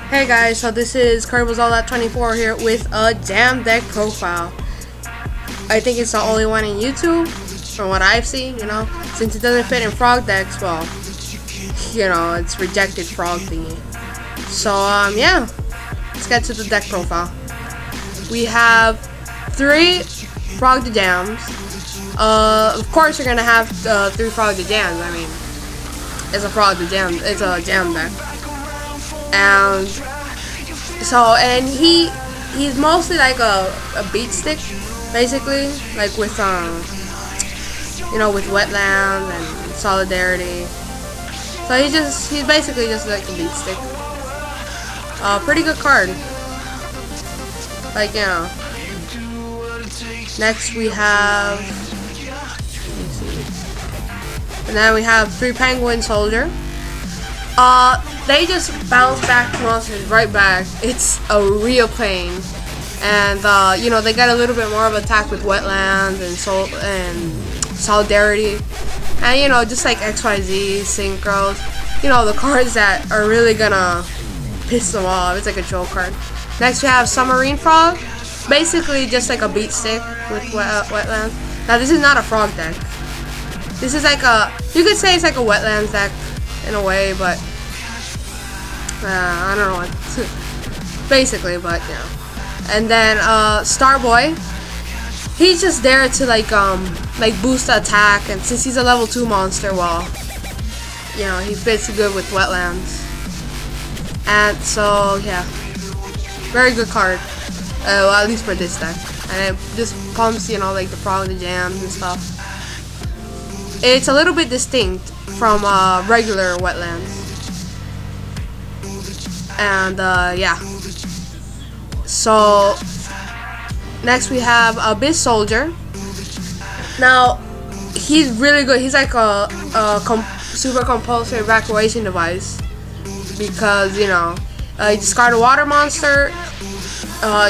Hey guys, so this is Kerbals24 here with a damn deck profile. I think it's the only one in YouTube, from what I've seen, since it doesn't fit in frog decks, well, it's rejected frog thingy. So, yeah, let's get to the deck profile. We have 3 Frog the Jams. Of course you're gonna have 3 Frog the Jams. I mean, it's a Frog the Jam, it's a jam deck. And so, and he's mostly like a beat stick, basically, like with with Wetlands and Solidarity. So he's basically just like a beat stick. Pretty good card. Like, Next we have, and then we have 3 Penguin Soldier. They just bounce back monsters right back. It's a real pain. And they got a little bit more of attack with Wetlands and Solidarity. And just like XYZ, Synchros. The cards that are really gonna piss them off. It's like a troll card. Next we have Submarine Frog. Basically just like a beat stick with Wetlands. Now this is not a frog deck. This is like you could say it's like a Wetlands deck in a way, but I don't know what. Basically, but And then Starboy, he's just there to like boost the attack, and since he's a level 2 monster, well, he fits good with Wetlands. And so yeah, very good card. Well, at least for this deck. And it just pumps, like the Frog, the Jams and stuff. It's a little bit distinct from regular Wetlands. And yeah. So next we have Abyss Soldier. Now he's really good. He's like a super compulsory evacuation device, because you discard a water monster,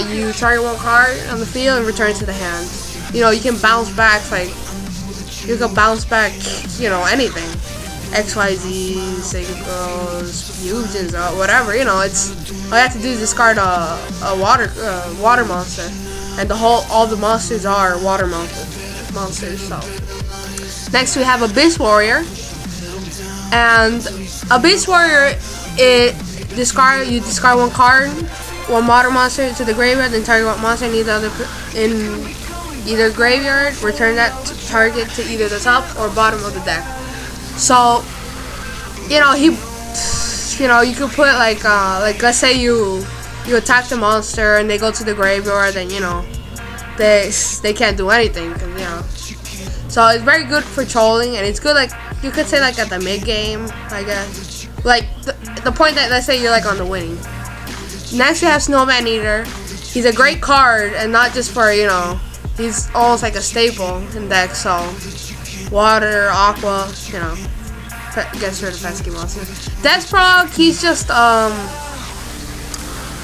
you target 1 card on the field and return it to the hand. You can bounce back, anything. XYZ, Synchros, Fusions, whatever, it's all you have to do is discard a water monster, and all the monsters are water monsters. So next we have Abyss Warrior, and Abyss Warrior, you discard 1 card, 1 water monster to the graveyard, then target 1 monster in either graveyard, return that target to either the top or bottom of the deck. So, you could put like let's say you attack the monster and they go to the graveyard, then they can't do anything, So it's very good for trolling, and it's good, like you could say, like at the mid game, I guess. Like the point that, let's say you're like on the winning. Next we have Snowman Eater. He's a great card, and not just for he's almost like a staple in deck. So water, aqua, gets rid of pesky monsters. Death Frog, he's just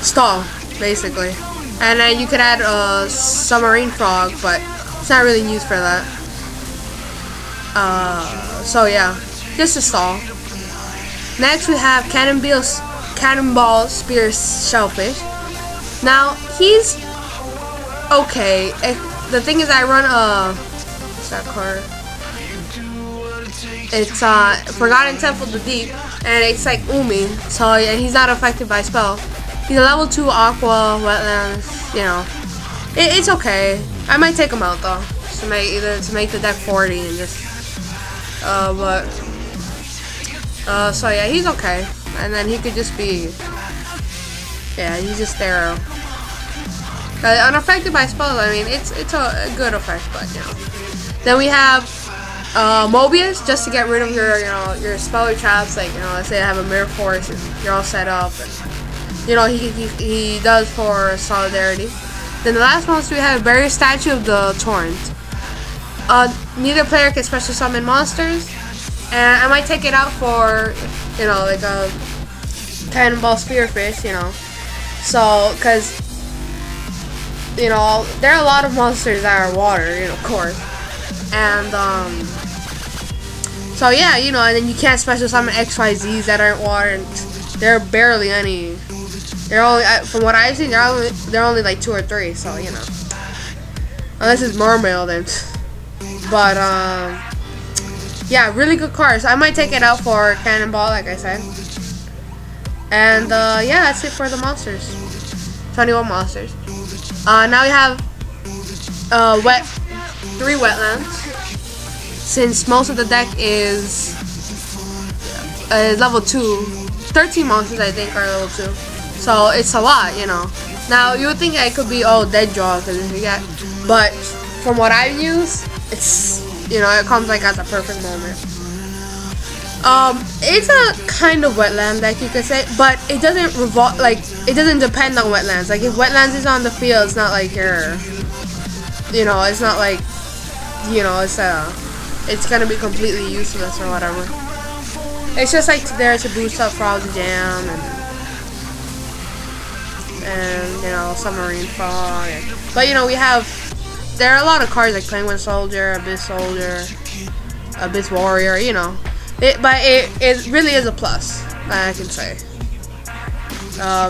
stall, basically. And then you could add Submarine Frog, but it's not really used for that. So yeah, just a stall. Next we have Cannonball Spear Shellfish. Now he's okay. The thing is, I run what's that card? It's Forgotten Temple to Deep, and it's like Umi, so and he's not affected by spell. He's a level 2 aqua, Wetlands, it's okay. I might take him out though, to make the deck 40 and just so yeah, he's okay. And then he could just be, he's just there. Unaffected by spells, I mean, it's a good effect, but Then we have Mobius, just to get rid of your speller traps, like let's say I have a Mirror Force and you're all set up, and he does for Solidarity. Then the last monster we have Barrier Statue of the Torrent. Neither player can special summon monsters, and I might take it out for like a Cannonball Spearfish, so because there are a lot of monsters that are water, of course, and So yeah, you know, and then you can't special summon XYZs that aren't water, and there are barely any. They're only, from what I've seen, they're only like 2 or 3. So you know, unless it's Mermail then. But yeah, really good cards. I might take it out for Cannonball, like I said. And yeah, that's it for the monsters. 21 monsters. Now we have 3 wetlands. Since most of the deck is level 2, 13 monsters I think are level 2. So it's a lot, you know. Now you would think it could be all dead draws and this yeah, but from what I've used, it's, you know, it comes like at the perfect moment. It's a kind of wetland deck, you could say, but it doesn't revolve, like, it doesn't depend on wetlands. Like, if wetlands is on the field, it's not like you're, you know, it's not like, you know, it's gonna be completely useless or whatever. It's just like there to boost up Frog's Jam and you know, Submarine Frog. But you know, there are a lot of cards like Penguin Soldier, Abyss Soldier, Abyss Warrior, you know. But it really is a plus, I can say.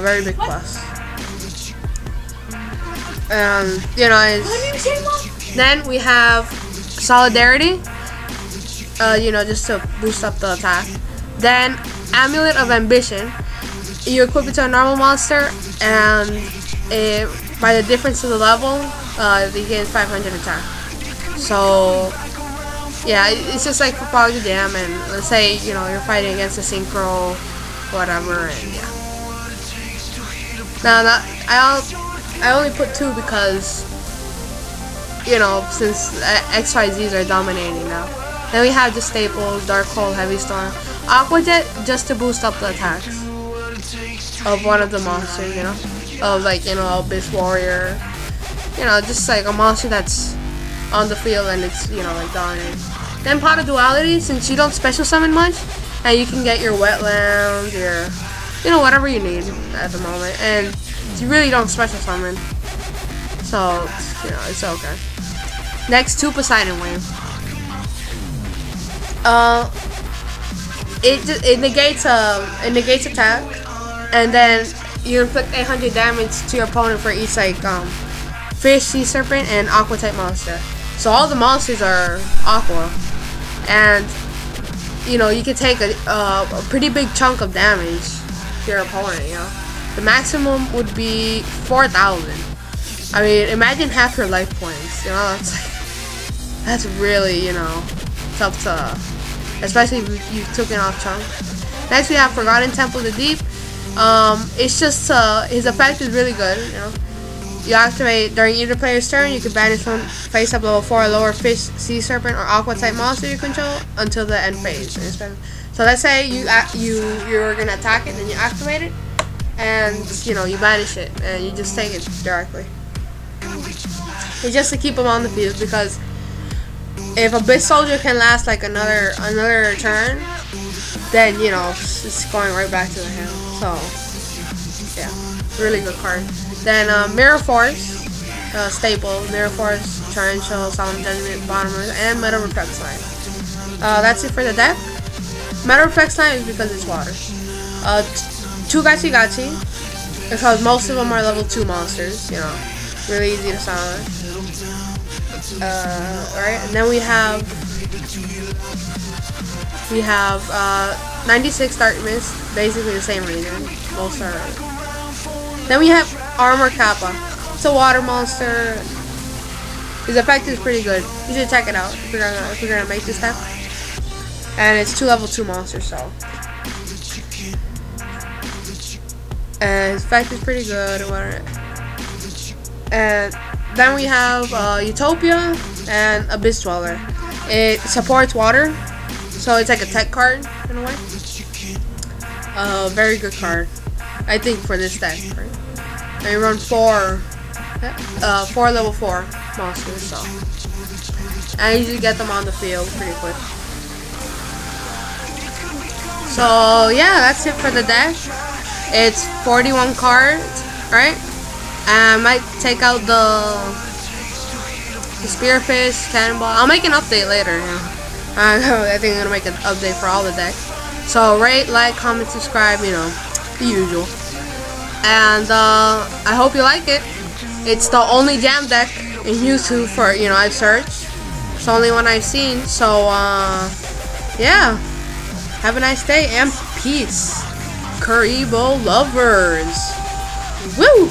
Very big plus. You know, then we have Solidarity. You know, just to boost up the attack. Then Amulet of Ambition. You equip it to a normal monster, and by the difference of the level, it gains 500 attack. So yeah, it's just like for Frog's Jam, and let's say, you know, you're fighting against a Synchro, whatever, and yeah. Now I only put 2 because, you know, since XYZs are dominating now. Then we have the staples, Dark Hole, Heavy Storm, Aqua Jet, just to boost up the attacks of one of the monsters, you know, of like, you know, Abyss Warrior, you know, just like a monster that's on the field and it's, you know, like dominating. Then Pot of Duality, since you don't special summon much, and you can get your wetlands, your, you know, whatever you need at the moment, and you really don't special summon, so you know, it's okay. Next, 2 Poseidon Wave. It negates attack, and then you inflict 800 damage to your opponent for each like fish, sea serpent, and aqua type monster. So all the monsters are aqua, and you know, you can take a pretty big chunk of damage to your opponent. You know, the maximum would be 4,000. I mean, imagine half your life points. You know, that's really, you know, tough to, especially if you took it off chunk. Next we have Forgotten Temple of the Deep. It's just his effect is really good. You know, you activate during either player's turn. You can banish from face up level 4 or lower fish, sea serpent, or aqua type monster you control until the end phase. So let's say you're gonna attack it, then you activate it, and you know, you banish it, and you just take it directly. It's just to keep him on the field, because if Abyss Soldier can last like another turn, then you know, it's going right back to the hand. So yeah, really good card. Then Mirror Force, staple, Mirror Force, Torrential, Solemn Judgment, Bottomers, and Metal Reflex Line. That's it for the deck. Metal Reflex Line is because it's water. 2 Gachi Gachi, because most of them are level 2 monsters, you know, really easy to summon. Alright, and then we have 96 Dark Mist, basically the same reason. Most are. Then we have Armor Kappa. It's a water monster. His effect is pretty good. You should check it out if you're gonna make this deck. And it's 2 level 2 monsters, so. And his effect is pretty good. And then we have Utopia and Abyss Dweller. It supports water, so it's like a tech card in a way. Very good card, I think, for this deck. Right? And you run 4 level 4 monsters, so I usually get them on the field pretty quick. So yeah, that's it for the deck. It's 41 cards, right? I might take out the Spearfish, Cannonball. I'll make an update later, yeah. I think I'm gonna make an update for all the decks. So rate, like, comment, subscribe, you know, the usual. And I hope you like it. It's the only jam deck in YouTube for, you know, I've searched. It's the only one I've seen. So yeah. Have a nice day and peace, Kuriboh lovers. Woo!